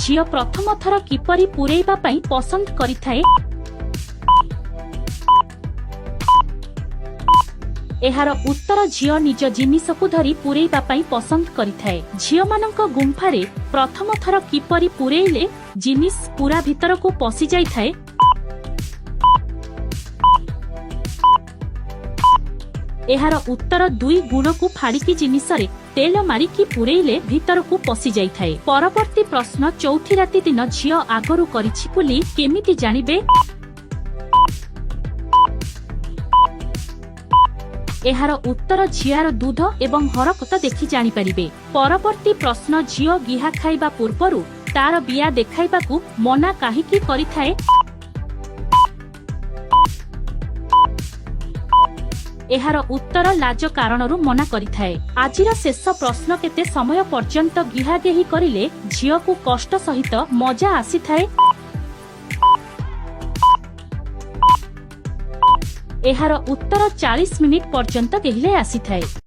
झियो प्रथम थर किपरि पुरेइबा पई पसंद करिथाए? एहार उत्तर झियो निज जिनिसकु धरी पुरेइबा पई पसंद करिथाए। झियो मानक गुंफारे प्रथम थर किपरि पुरेइले जिनिस पूरा भितरकु पसि जाइथाए? एहार उत्तर दुई गुणकु फाड़िकी जिनिसरे तेल मारिकी पुरेइले भितरकु पसि जाइथाए। परवर्ती प्रश्न, चौथी राति दिन झियो आगरु करिछि बोली केमिति जानिबे? एहार उत्तर झियार दूध एवं हरकत देखि जानि परिबे। परवर्ती प्रश्न, झियो गिहा खाइबा पूर्वरु तार बिया देखाइबाकु मना काहिकी करिथाए? एहार उत्तर लाज कारणरू मना करिथाए। आजिर शेष प्रश्न, केते समय पर्यंत गिहा गेही करिले झियो को कष्ट सहित मजा आसीथाए? एहार उत्तर 40 मिनिट पर्यंत गेहिले आसीथाए।